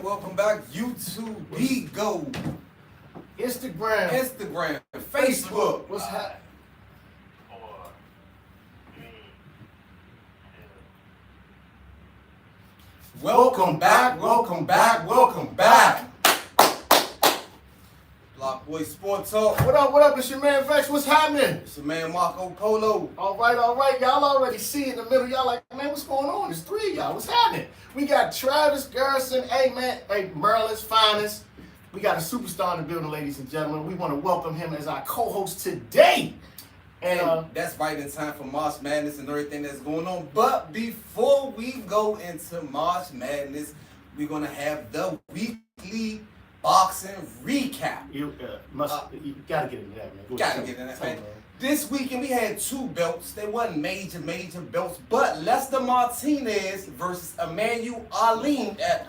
welcome back. YouTube, Bigo, Instagram, Facebook. What's happening? Welcome back. Blockboy SportsTalk. What up? It's your man Vex. What's happening? It's your man Marco Polo. All right. Y'all already see in the middle. Y'all like, man, what's going on? There's three of y'all. What's happening? We got Travis Garrison. Hey, Maryland's finest. We got a superstar in the building, ladies and gentlemen. We want to welcome him as our co-host today. And that's right in time for March Madness and everything that's going on. But before we go into March Madness, we're going to have the weekly boxing recap. You gotta get into that, man. Gotta get into that, man. This weekend we had two belts. They wasn't major belts, but Lester Martinez versus Emmanuel Alim at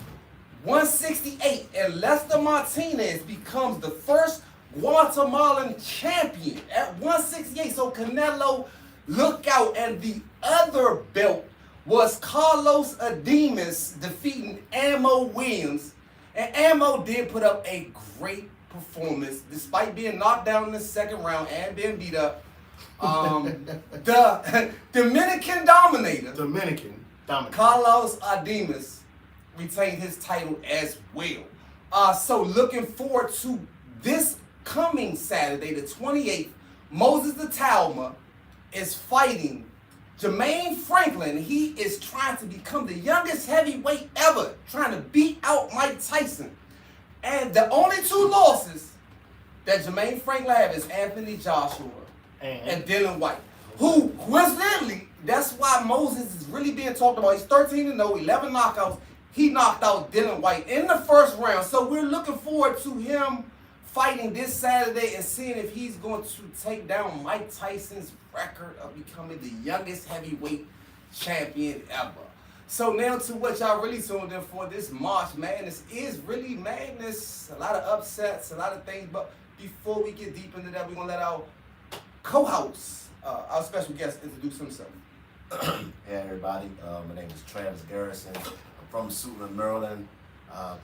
168, and Lester Martinez becomes the first Guatemalan champion at 168. So Canelo, look out. And the other belt was Carlos Adames defeating Ammo Williams. And Ammo did put up a great performance despite being knocked down in the second round and being beat up. The Dominican Dominator, Carlos Adames, retained his title as well. So looking forward to this coming Saturday, the 28th. Moses the Talma is fighting Jermaine Franklin. He is trying to become the youngest heavyweight ever, trying to beat out Mike Tyson. And the only two losses that Jermaine Franklin have is Anthony Joshua and Dylan White, who coincidentally, that's why Moses is really being talked about. He's 13-0, 11 knockouts. He knocked out Dylan White in the first round. So we're looking forward to him fighting this Saturday and seeing if he's going to take down Mike Tyson's record of becoming the youngest heavyweight champion ever. So now to what y'all really tuned in for. This March Madness is really madness. A lot of upsets, a lot of things. But before we get deep into that, we're going to let our co-host, our special guest, introduce himself. Hey everybody, my name is Travis Garrison. I'm from Suitland, Maryland.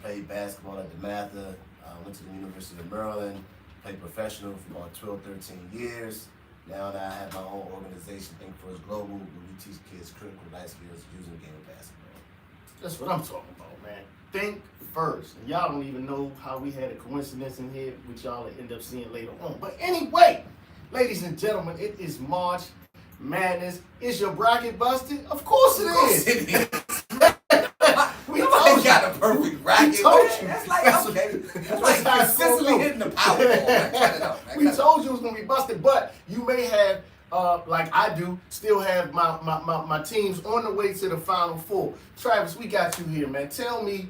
Played basketball at the Mather. Went to the University of Maryland. Played professional for about 12, 13 years. Now that I have my own organization, Think First Global, where we teach kids critical life skills using the game of basketball. That's what I'm talking about, man. Think first. And y'all don't even know how we had a coincidence in here, which y'all will end up seeing later on. But anyway, ladies and gentlemen, it is March Madness. Is your bracket busted? Of course it is. We got a perfect bracket. We told you. That's like consistently hitting the Powerball. We told you it was gonna be busted, but you may have, like I do, still have my teams on the way to the Final Four. Travis, we got you here, man. Tell me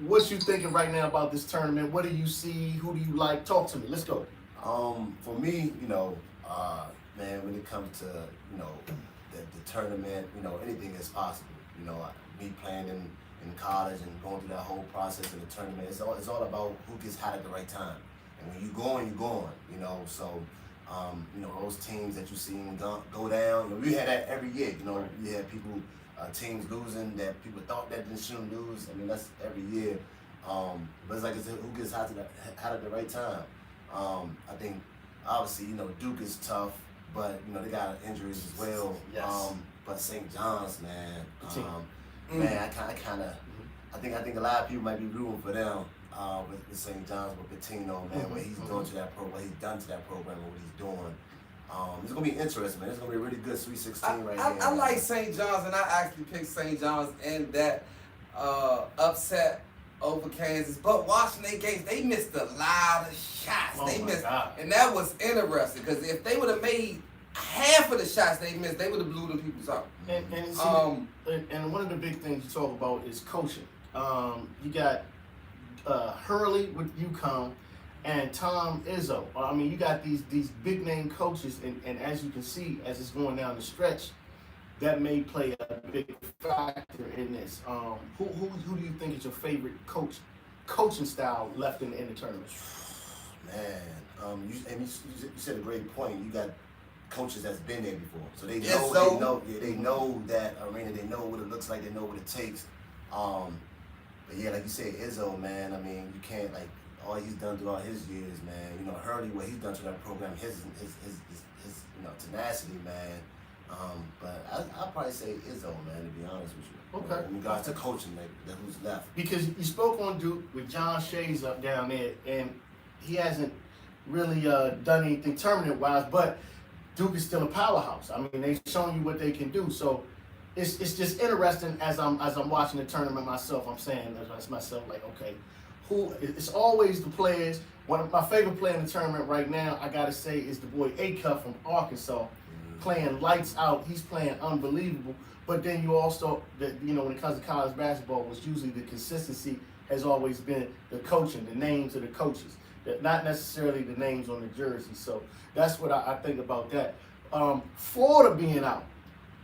what you thinking right now about this tournament. What do you see? Who do you like? Talk to me. Let's go. For me, man, when it comes to the tournament, anything is possible. Me playing in college and going through that whole process of the tournament, it's all about who gets hot at the right time. And when you're going, So, those teams that you see go down, we had that every year. We had people, teams losing that people thought that they shouldn't lose. I mean, that's every year. But it's like, who gets hot at the right time. I think, obviously, Duke is tough, but, they got injuries as well. Yes. But St. John's, man, I think a lot of people might be rooting for them with St. John's, with Patino, man, what he's doing to that program, what he's done to that program, and what he's doing. It's gonna be interesting, man. It's gonna be a really good Sweet 16 right here. I like St. John's, and I actually picked St. John's in that upset over Kansas. But watching their games, they missed a lot of shots. And that was interesting because if they would have made half of the shots they missed, they would have blew them people's out. And one of the big things you talk about is coaching. You got Hurley with UConn and Tom Izzo. I mean, you got these big name coaches, and as you can see, as it's going down the stretch, that may play a big factor in this. Who do you think is your favorite coaching style left in the tournament? Man, you said a great point. You got coaches that's been there before, so they know that arena. They know what it looks like. They know what it takes. But yeah, like you said, Izzo, man. I mean, you can't like all he's done throughout his years, man. You know, Hurley, what he's done to that program, his you know, tenacity, man. But I'll probably say Izzo, man. To be honest with you. Okay. In regards to coaching, like who's left. Because you spoke on Duke with John Shays up down there, and he hasn't really done anything tournament-wise, but Duke is still a powerhouse. I mean, they've shown you what they can do. So it's just interesting as I'm watching the tournament myself. I'm saying to myself, like, okay, it's always the players. One of my favorite player in the tournament right now, I gotta say, is the boy Acuff from Arkansas, playing lights out. He's playing unbelievable. But then you also, you know, when it comes to college basketball, was usually the consistency has always been the coaching, the names of the coaches, not necessarily the names on the jersey. So that's what I think about that. Florida being out,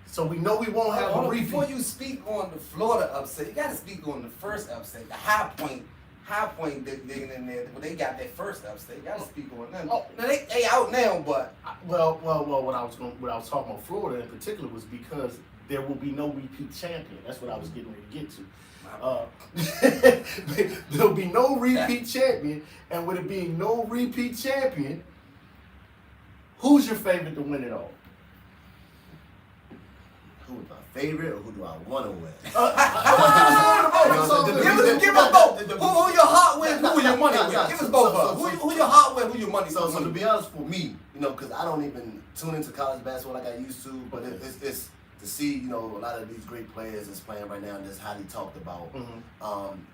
so we know we won't have a repeat. Before you speak on the Florida upset, you got to speak on the first upset, the High Point digging in there. When they got that first upset, you got to speak on them. Oh. Now they out now, but Well. What I was talking about Florida in particular was because there will be no repeat champion. That's what I was getting ready to get to. There'll be no repeat champion, and with it being no repeat champion, who's your favorite to win it all? Who's my favorite, or who do I want to win? Give us both. Who your heart with? Who your money with? Give us both. Who your heart with? Who your money with? So to be honest, for me, you know, because I don't even tune into college basketball like I used to, but it's to see, you know, a lot of these great players that's playing right now and just highly talked about. Mm-hmm.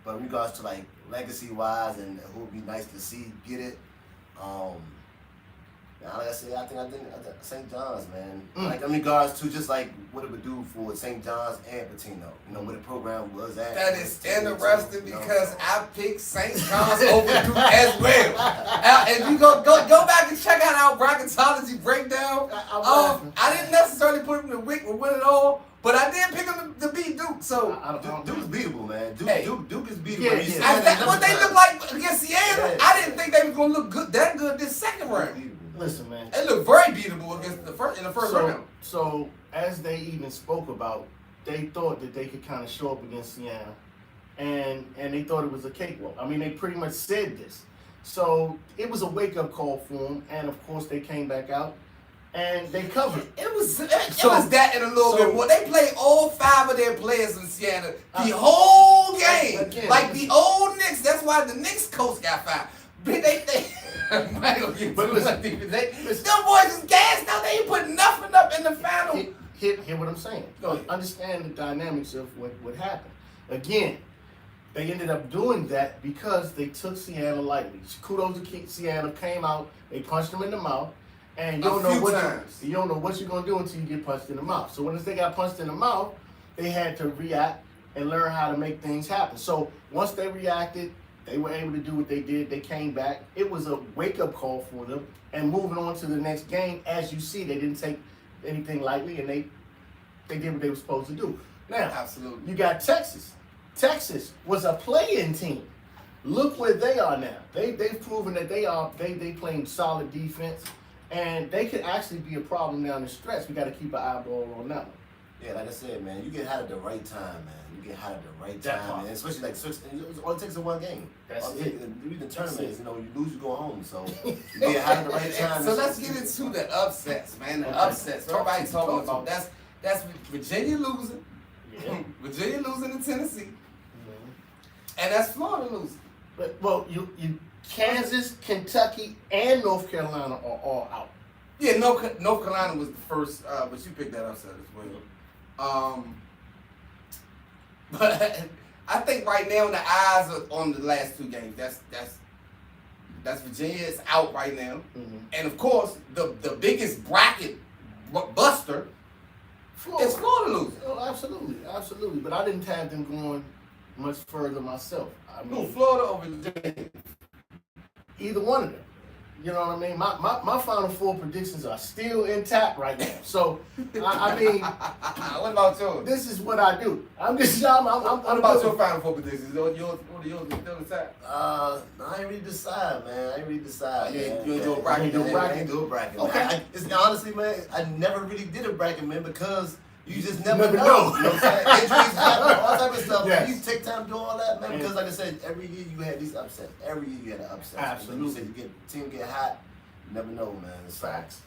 But in regards to like legacy wise and who would be nice to see get it, like I said, I think St. John's, man. Like in regards to just like what it would do for St. John's and Patino, you know, where the program was at. That is interesting because I picked St. John's over Duke as well. And you go back and check out our bracketology breakdown. I didn't necessarily put him to win it all, but I did pick him to beat Duke. So Duke's beatable, man. Duke is beatable. Yeah. What they look like against Siena, I didn't think they were gonna look that good this second round. Listen, man. It looked very beatable against in the first round. So as they even spoke about, they thought that they could kind of show up against Siena, and they thought it was a cakewalk. I mean, they pretty much said this. So it was a wake-up call for them, and of course they came back out and they covered. It was that and a little bit more. They played all 5 of their players in Siena the whole game, again, like the old Knicks. That's why the Knicks coach got fired. Them boys is gassed out. They ain't put nothing up in the final. Hear what I'm saying. Understand the dynamics of what happened. Again, they ended up doing that because they took Siena lightly. Kudos to Siena. Came out, they punched them in the mouth, and you don't know what you're gonna do until you get punched in the mouth. So once they got punched in the mouth, they had to react and learn how to make things happen. So once they reacted, they were able to do what they did. They came back. It was a wake-up call for them. And moving on to the next game, as you see, they didn't take anything lightly, and they did what they were supposed to do. Now, absolutely, you got Texas. Texas was a play-in team. Look where they are now. They've proven that they playing solid defense, and they could actually be a problem down the stretch. We got to keep an eyeball on that one. Yeah, like I said, man, you get hot at the right time, man. You get hot at the right time, man. Especially like all it takes is one game. That's it. The tournaments, you know, you lose, you go home. So you get hot at the right time. So let's get into the upsets, man. The upsets. Everybody talking about that's Virginia losing. Yeah. Virginia losing to Tennessee, and that's Florida losing. But you Kansas, Kentucky, and North Carolina are all out. Yeah, North Carolina was the first, but you picked that upset as well. But I think right now the eyes are on the last 2 games. That's Virginia is out right now, and of course the biggest bracket buster is Florida losing. Oh, absolutely. But I didn't have them going much further myself. I mean, Florida or Virginia? Either one of them. You know what I mean? My Final Four predictions are still intact right now. So, I mean, what about yours? This is what I do. What about your Final Four predictions? Yours still intact? I ain't really decide, man. I ain't really decide. You ain't do a bracket? I ain't do a bracket. Okay. It's honestly, man, I never really did a bracket, man, because You just never know. You know what I'm saying? Injuries happen, all type of stuff. Yes. You take time to do all that, man. Because like I said, every year you had these upsets. Every year you had an upset. Absolutely. Like you said, team get hot. You never know, man. It's Facts.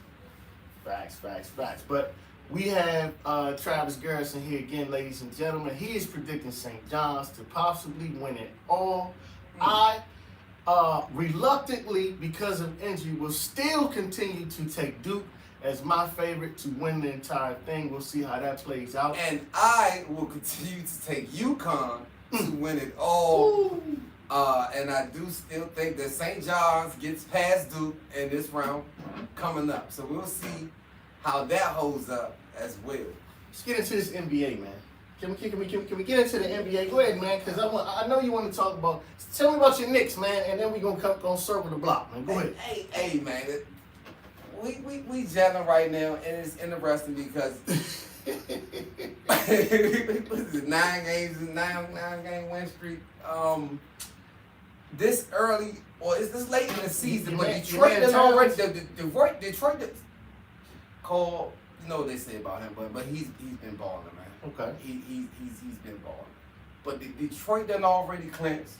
But we have Travis Garrison here again, ladies and gentlemen. He is predicting St. John's to possibly win it all. I reluctantly, because of injury, will still continue to take Duke as my favorite to win the entire thing. We'll see how that plays out. And I will continue to take UConn to win it all. And I do still think that St. John's gets past Duke in this round coming up. So we'll see how that holds up as well. Let's get into this NBA, man. Can we get into the NBA? Go ahead, man, because I know you want to talk about. Tell me about your Knicks, man, and then we're gonna circle the block, man. Go ahead. Hey, man. We gelling right now, and it's interesting because what is it, 9 game win streak. This early, or is this late in the season? But Detroit done already. Detroit called. You know what they say about him, but he's been balling, man. Okay. He's been balling. But Detroit done already clinched.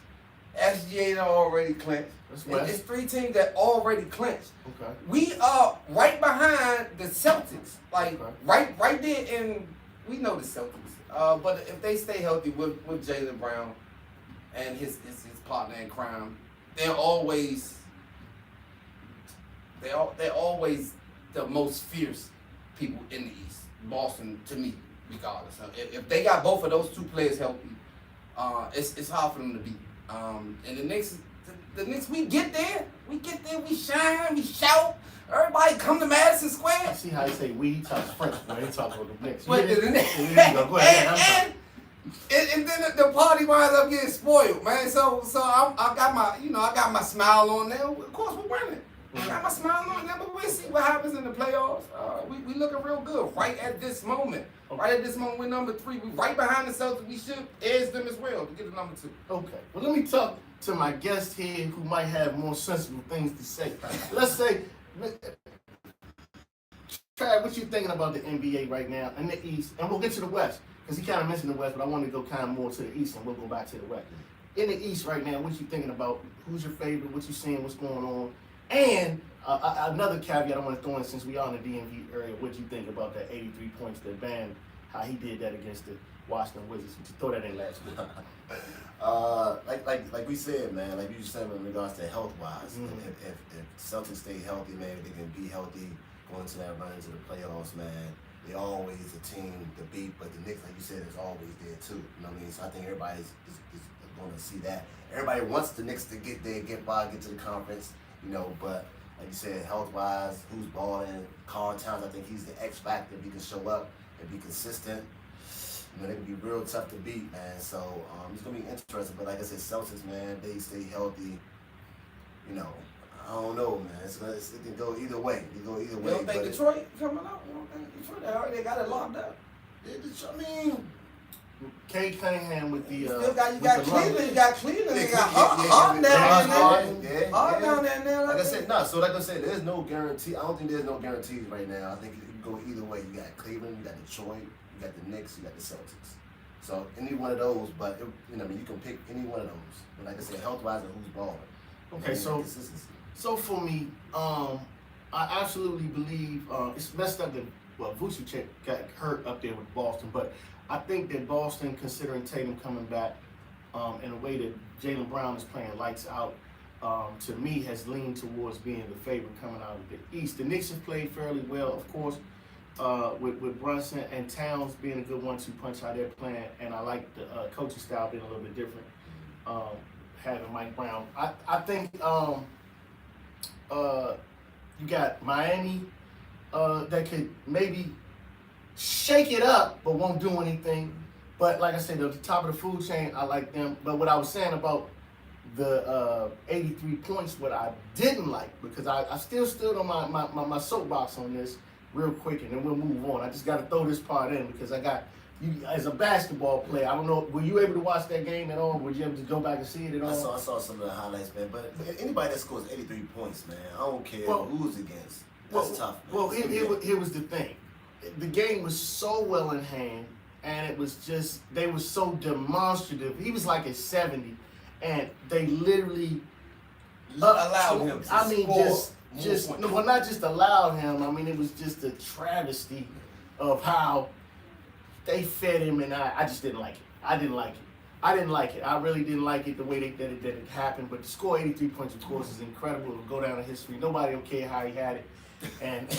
SGA done already clinched. It's 3 teams that already clinched. Okay. We are right behind the Celtics. Like right there in, we know the Celtics. But if they stay healthy with Jaylen Brown and his partner in crime, they're always the most fierce people in the East. Boston, to me, regardless. If they got both of those 2 players healthy, it's hard for them to beat. And the Knicks, we get there, we shine, we shout. Everybody come to Madison Square. I see how you say we talk French, man. They talk about the Knicks. But and then the party winds up getting spoiled, man. So I got my smile on there. Of course we're winning. I got my smile on there, but we'll see what happens in the playoffs. We looking real good right at this moment. Okay. Right at this moment, we're number 3. We right behind the Celtics. We should edge them as well to get the number 2. Okay. Well, let me talk to my guest here who might have more sensible things to say. Let's say, Trav, what you thinking about the NBA right now in the East? And we'll get to the West, because he kind of mentioned the West, but I want to go kind of more to the East, and we'll go back to the West. In the East right now, what you thinking about? Who's your favorite? What you seeing? What's going on? And another caveat I want to throw in, since we are in the DMV area, what you think about that 83 points that Bam, how he did that against the Washington Wizards? Would you throw that in last week? Like we said, man, like you said in regards to health-wise, if Celtics stay healthy, man, they can be healthy going to that run into the playoffs, man. They're always a team to beat, but the Knicks, like you said, is always there too. You know what I mean? So I think everybody is going to see that. Everybody wants the Knicks to get there, get to the conference. You know, but like you said, health-wise, who's balling? Carl Towns, I think he's the X factor. If he can show up and be consistent, you know, they can be real tough to beat, man. So it's gonna be interesting. But like I said, Celtics, man, they stay healthy. You know, I don't know, man. It can go either way. It can go either way. You don't think Detroit coming up? You don't think Detroit? They already got it locked up. I mean. Kay Cunningham with the you got Cleveland, you got Harden down there. Like I said, like I said, there's no guarantee. I don't think there's no guarantees right now. I think it can go either way. You got Cleveland, you got Detroit, you got the Knicks, you got the Celtics. So any one of those, but you can pick any one of those. But like I said, health-wise, and who's balling. Okay, so for me, I absolutely believe it's messed up that Vucevic got hurt up there with Boston, but I think that Boston, considering Tatum coming back, in a way that Jaylen Brown is playing lights out, to me has leaned towards being the favorite coming out of the East. The Knicks have played fairly well, of course, with Brunson and Towns being a good 1-2 punch how they're playing, and I like the coaching style being a little bit different, having Mike Brown. I think you got Miami that could maybe shake it up, but won't do anything. But like I said, at the top of the food chain, I like them. But what I was saying about the 83 points, what I didn't like, because I still stood on my soapbox on this real quick, and then we'll move on. I just got to throw this part in because I got you as a basketball player. I don't know, were you able to watch that game at all? Were you able to go back and see it at all? I saw some of the highlights, man. But anybody that scores 83 points, man, I don't care who's against. That's tough, man. Well, here was the thing. the game was so well in hand, and it was just, they were so demonstrative. He was like at 70, and they literally allowed him to score. well, not just allowed him. I mean, it was just a travesty of how they fed him, and I just didn't like it. I didn't like it. I really didn't like it the way that it happened. But to score 83 points, of course, is incredible. It'll go down in history. Nobody will care how he had it. And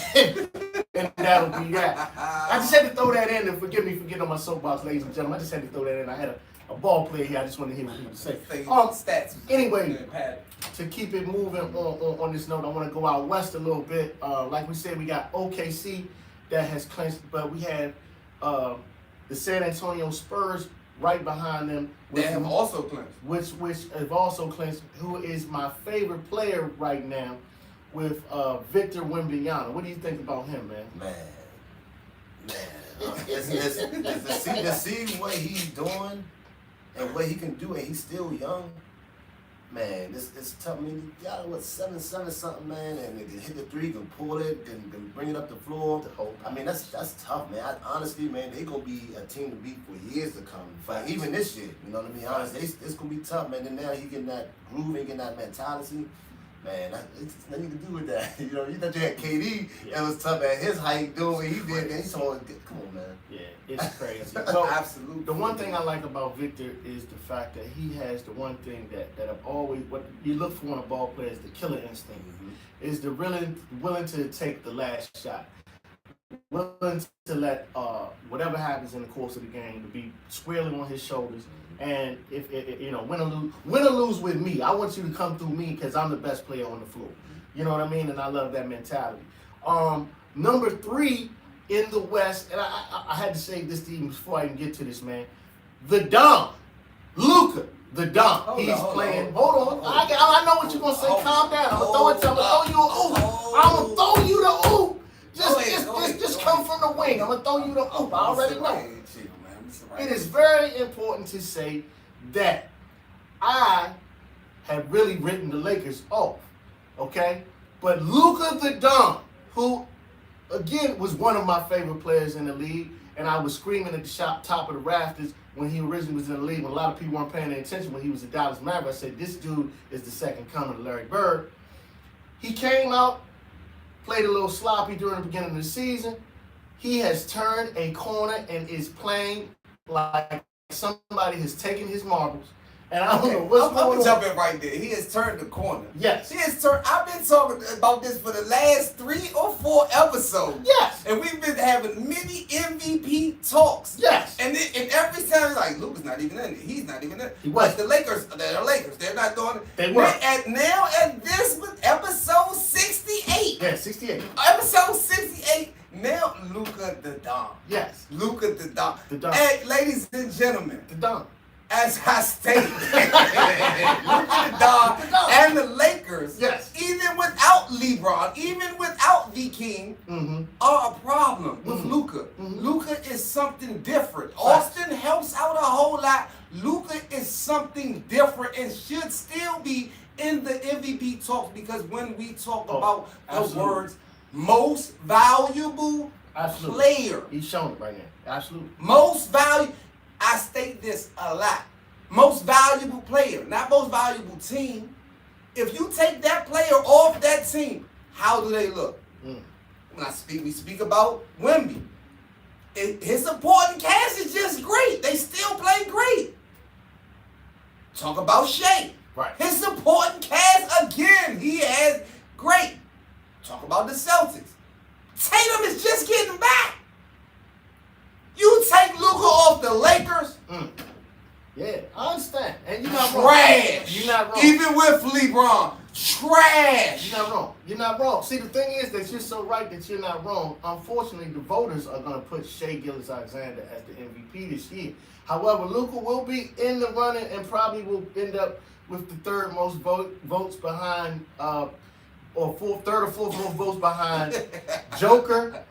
that'll be that. I just had to throw that in, and forgive me for getting on my soapbox, ladies and gentlemen. I just had to throw that in. I had a ball player here. I just wanted to hear what he would say. Stats. Anyway, to keep it moving on this note, I want to go out west a little bit. Like we said, we got OKC that has clinched, but we had the San Antonio Spurs right behind them. They have also clinched. Which have also clinched, who is my favorite player right now, with Victor Wembanyama. What do you think about him, man? To see what he's doing and what he can do, and he's still young. Man, it's tough. I mean, he got 7 something, man, and he can hit the three, can pull it, can bring it up the floor. I mean, that's tough, man. Honestly, man, they gonna be a team to beat for years to come. But even this year, you know what I mean? Honestly, it's gonna be tough, man. And now he getting that groove, and getting that mentality. Man, it's nothing to do with that. You know, you thought you had KD, that was tough at his height, doing what he did. And he told, come on, man. Yeah, it's crazy. Well, absolutely. The one thing I like about Victor is the fact that he has the one thing that I've always, what you look for in a ball player is the killer instinct. Is the willing to take the last shot. Willing to let whatever happens in the course of the game to be squarely on his shoulders. And if you know, win or lose with me, I want you to come through me because I'm the best player on the floor. You know what I mean? And I love that mentality. Number 3 in the West, and I had to say this to you before I can get to this, man. The Dom, Luka, the Dom. He's playing. Hold on. I know what you're gonna say. Calm down. I'm gonna throw it to him. I'm gonna throw you an oop. I'm gonna throw you the oop. Just come from the wing. I'm gonna throw you the oop. I already know. It is very important to say that I have really written the Lakers off, okay? But Luka the Don, who, again, was one of my favorite players in the league, and I was screaming at the top of the rafters when he originally was in the league, when a lot of people weren't paying attention when he was a Dallas Maverick. I said, this dude is the second coming of Larry Bird. He came out, played a little sloppy during the beginning of the season. He has turned a corner and is playing like somebody has taken his marbles, and I don't know what's going on. I'm jumping right there. He has turned the corner. Yes. He has turned. I've been talking about this for the last 3 or 4 episodes. Yes. And we've been having many MVP talks. Yes. And every time it's like, Luka's not even in it. He's not even in it. He was. But the Lakers, they're the Lakers. They're not doing it. They were. Now at this with episode 68. Yeah, 68. Episode 68. Now, Luka the Don. Yes. Luka the Don. The Don. And ladies and gentlemen, The Don. as I stated, Luka the Don and the Lakers, yes, even without LeBron, even without the King, are a problem with Luka. Luka is something different. Austin helps out a whole lot. Luka is something different and should still be in the MVP talks, because when we talk about the words most valuable player. He's showing it right now. Absolutely. Most valuable. I state this a lot. Most valuable player, not most valuable team. If you take that player off that team, how do they look? When we speak about Wemby. His supporting cast is just great. They still play great. Talk about Shea. Right. His supporting cast, again, he has great. Talk about the Celtics. Tatum is just getting back. You take Luka off the Lakers. Yeah, I understand. And you're not wrong. Trash. You're not wrong. Even with LeBron. Trash. You're not wrong. You're not wrong. See, the thing is that you're so right that you're not wrong. Unfortunately, the voters are going to put Shea Gilgeous-Alexander as the MVP this year. However, Luka will be in the running and probably will end up with the third most votes behind, third or fourth most votes behind Joker,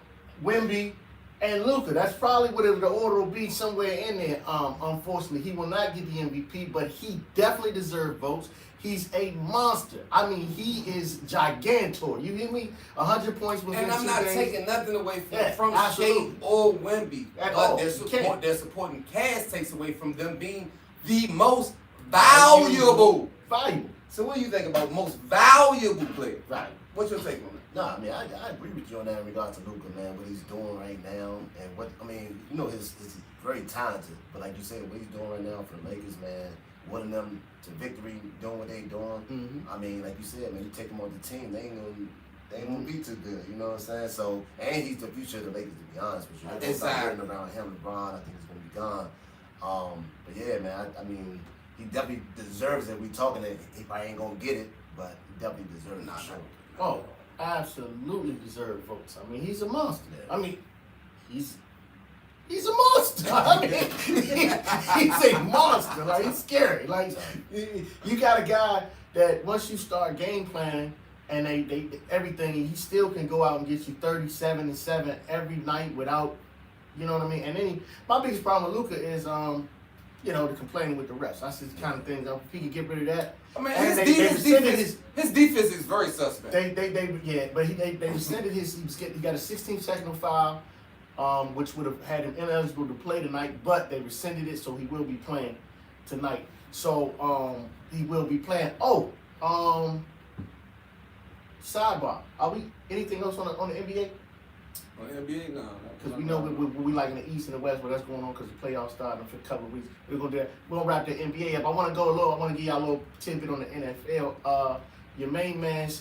Wemby, And Luka, that's probably what the order will be somewhere in there. Unfortunately, he will not get the MVP, but he definitely deserves votes. He's a monster. I mean, he is gigantor. You hear me? 100 points within 2 And I'm not games. taking nothing away from absolutely. Shea or Wemby. At But all. their supporting cast takes away from them being the most valuable. So what do you think about most valuable player? Right. What's your take on that? No, I mean, I agree with you on that in regards to Luka, man, what he's doing right now. And what, I mean, you know, he's very talented. But like you said, what he's doing right now for the Lakers, man, winning them to victory, doing what they doing. Mm-hmm. I mean, like you said, man, you take him on the team, they ain't gonna be too good. You know what I'm saying? So, and he's the future of the Lakers, to be honest with you. They're Exactly. around him, LeBron, I think he's gonna be gone. But yeah, man, I mean, he definitely deserves it. We talking that he probably ain't gonna get it, but he definitely deserves it for sure. Oh, absolutely deserve votes. I mean, he's a monster. I mean, he's a monster. I mean, he's a monster. Like, he's scary. Like, you got a guy that once you start game planning and they everything, he still can go out and get you 37 and 7 every night without, you know what I mean? And then my biggest problem with Luka is you know, the complaining with the refs. That's the kind of thing. If he could get rid of that. I mean, And his defense is very suspect. But they rescinded his. He got a 16-second foul, which would have had him ineligible to play tonight. But they rescinded it, so he will be playing tonight. So he will be playing. Sidebar. Are we anything else on the NBA? On the NBA, no. Because we know we like in the East and the West, where that's going on because the playoffs starting for a couple of weeks. We're gonna wrap the NBA up. I want to give y'all a little tidbit on the NFL. Your main man,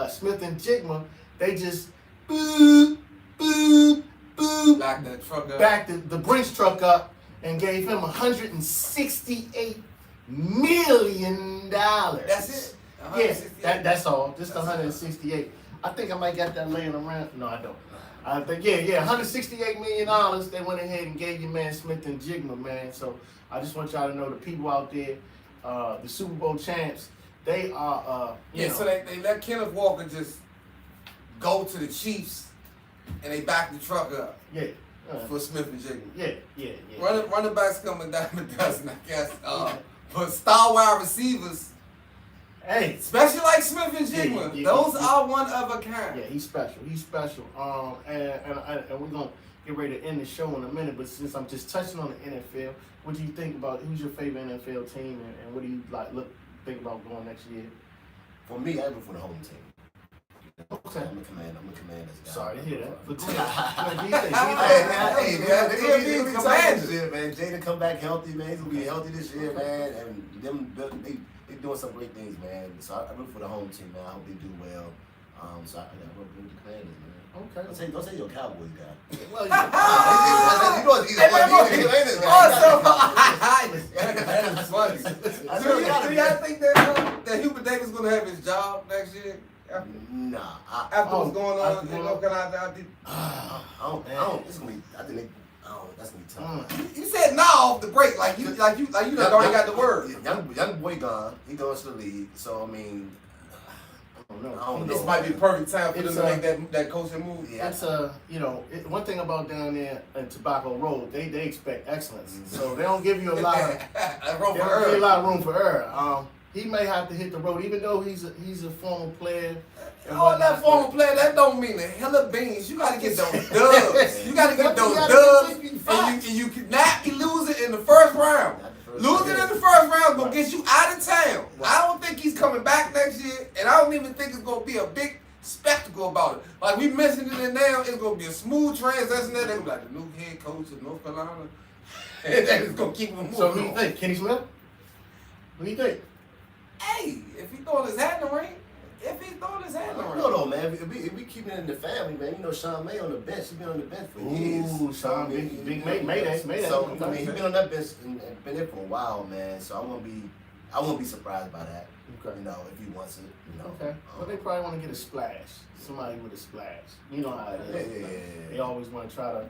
Smith and Jigma, they just backed the Brinks truck up and gave him $168 million. That's it. Yes, that's all. Just 168. I think I might got that laying around. No, I don't. I think $168 million. They went ahead and gave your man Smith and Jigma, man. So I just want y'all to know the people out there, the Super Bowl champs, they are. So they let Kenneth Walker just go to the Chiefs, and they back the truck up. Yeah. For Smith and Jigma. Yeah. Running backs coming down a dozen, I guess. But star wide receivers. Hey, especially like Smith and Jigma, those are one of a kind. Yeah, he's special. And we're gonna get ready to end the show in a minute. But since I'm just touching on the NFL, what do you think about? Who's your favorite NFL team, and what do you think about going next year? For me, I root for the home team. Okay. I'm a commander's guy. Sorry to hear that. But hey, man, they commanders here, man. Jada come back healthy, man. He's gonna be healthy this year, man. And they doing some great things, man. So I root for the home team, man. I hope they do well. So I root for the Commanders, man. Okay. Don't say you're a Cowboys guy. Well, you know it's That's funny. Do y'all think that Hubert Davis gonna have his job next year? Nah. After what's going on in North Carolina, I don't. It's gonna be. I think that's gonna be tough. You said nah off the break, like you already got the word. Young boy gone. He goes to the league. So I mean, I don't know. This might be the perfect time for them to make that coaching move. Yeah. It's one thing about down there in Tobacco Road, they expect excellence. So they don't give you a lot of room for error. He may have to hit the road, even though he's a former player. Oh, that former player, that don't mean a hell of beans. You gotta get those dubs. You gotta get those dubs, and you cannot be losing in the first round. Losing in the first round gonna get you out of town. I don't think he's coming back next year, and I don't even think it's gonna be a big spectacle about it. Like we mentioned it now, it's gonna be a smooth transition. They're gonna be like the new head coach of North Carolina, and it's gonna keep him moving. So who do you think? Kenny Smith? Who do you think? Hey, if he throwing his hat in the ring, No, man. If we keep it in the family, man. You know, Sean May on the bench. He's been on the bench for years. Ooh, Sean, big Mayday. So I mean, he's been on that bench and been there for a while, man. So I won't be surprised by that. Okay. You know, if he wants it. You know. Okay. Well, they probably want to get a splash. Somebody with a splash. You know how it is. Yeah. They always want to try to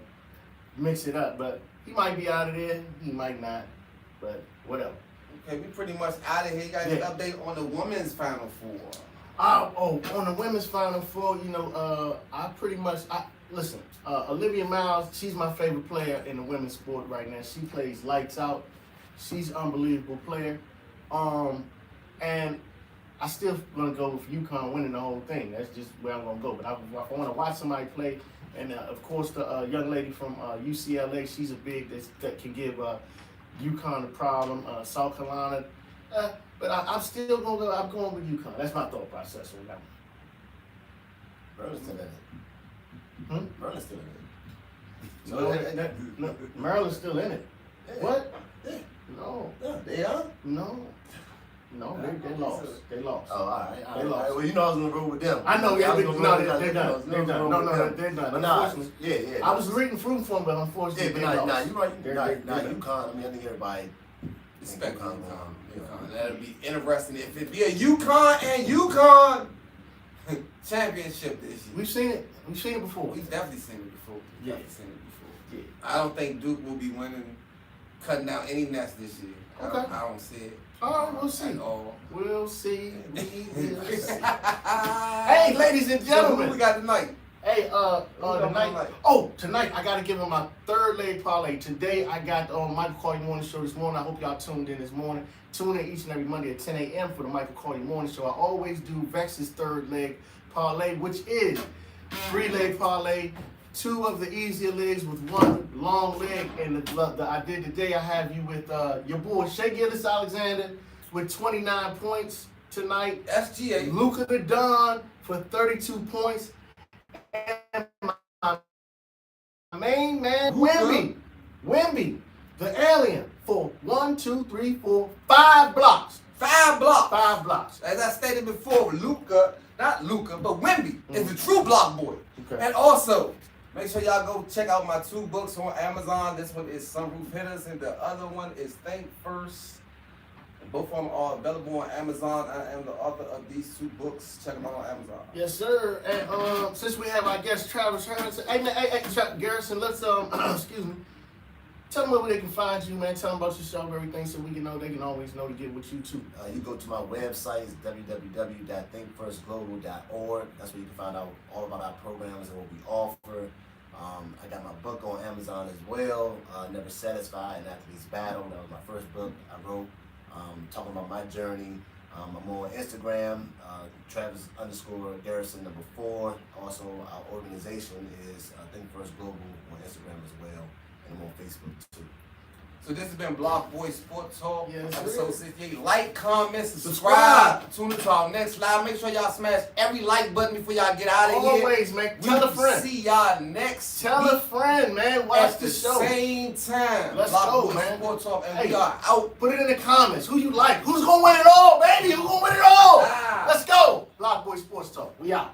mix it up, but he might be out of there. He might not. But whatever. Okay, we pretty much out of here. You got an update on the women's Final Four. On the women's Final Four, you know, listen, Olivia Miles, she's my favorite player in the women's sport right now. She plays lights out. She's an unbelievable player. And I still gonna go with UConn winning the whole thing. That's just where I'm gonna go. But if I want to watch somebody play, and of course the young lady from UCLA, she's a big that can give UConn a problem. South Carolina, but I'm still gonna go. I'm going with UConn. That's my thought process on that one. Maryland's still in it. Maryland's still in it. No, Maryland's still in it. Yeah. What? Yeah. No. Yeah, they are? No, they lost. They lost. Oh, all right. They lost. Well, you know I was going to roll with them. I know, yeah, they're done. They're done. They're done. But nah, Unfortunately, yeah. I was reading for them, but unfortunately, Yeah, but they lost. you're right. Nah, They're UConn, I mean, I think everybody Respect UConn. UConn. That'll be interesting if it be a UConn and UConn championship this year. We've seen it. We've seen it before. We've definitely seen it before. Yeah. Yeah. I don't think Duke will be winning, cutting out any nets this year. Okay. I don't see it. All right, we'll see. At all. We'll see. We will see. Hey, ladies and gentlemen. Who we got tonight? Hey, tonight? Tonight I gotta give him my third leg parlay. Today I got on Michael Cardi Morning Show this morning. I hope y'all tuned in this morning. Tune in each and every Monday at 10 a.m. for the Michael Cardi Morning Show. I always do Vex's third leg parlay, which is 3-leg parlay, 2 of the easier legs with 1 long leg. And the I did today. I have you with your boy Shea Gilgeous-Alexander with 29 points tonight. SGA. Luka the Don for 32 points. And my main man, Wemby, the alien, for 1, 2, 3, 4, 5 blocks. 5 blocks. 5 blocks. As I stated before, not Luka, but Wemby is the true block boy. Okay. And also, make sure y'all go check out my 2 books on Amazon. This one is Sunroof Hitters, and the other one is Think First. And both of them are available on Amazon. I am the author of these 2 books. Check them out on Amazon. Yes, sir. And since we have our guest Travis Garrison, Travis Garrison, let's excuse me. Tell them where they can find you, man. Tell them about yourself, everything, so we can know they can always know to get with you too. You go to my website, it's www.thinkfirstglobal.org. That's where you can find out all about our programs and what we offer. I got my book on Amazon as well, Never Satisfied, and After This Battle. That was my first book I wrote, talking about my journey. I'm on Instagram, Travis_Garrison 4. Also, our organization is Think First Global on Instagram as well. And I'm on Facebook too. So this has been Blockboy SportsTalk, Yes, episode 68. Like, comment, subscribe. Tune into our next live. Make sure y'all smash every like button before y'all get out of here. Always, man. Tell a friend. See y'all next Tell week a friend, man. Watch at the the show. same time. Let's Blockboy go, man. SportsTalk, and Hey, we are out. Put it in the comments. Who you like? Who's gonna win it all, baby? Who's gonna win it all? Let's go. Blockboy SportsTalk. We out.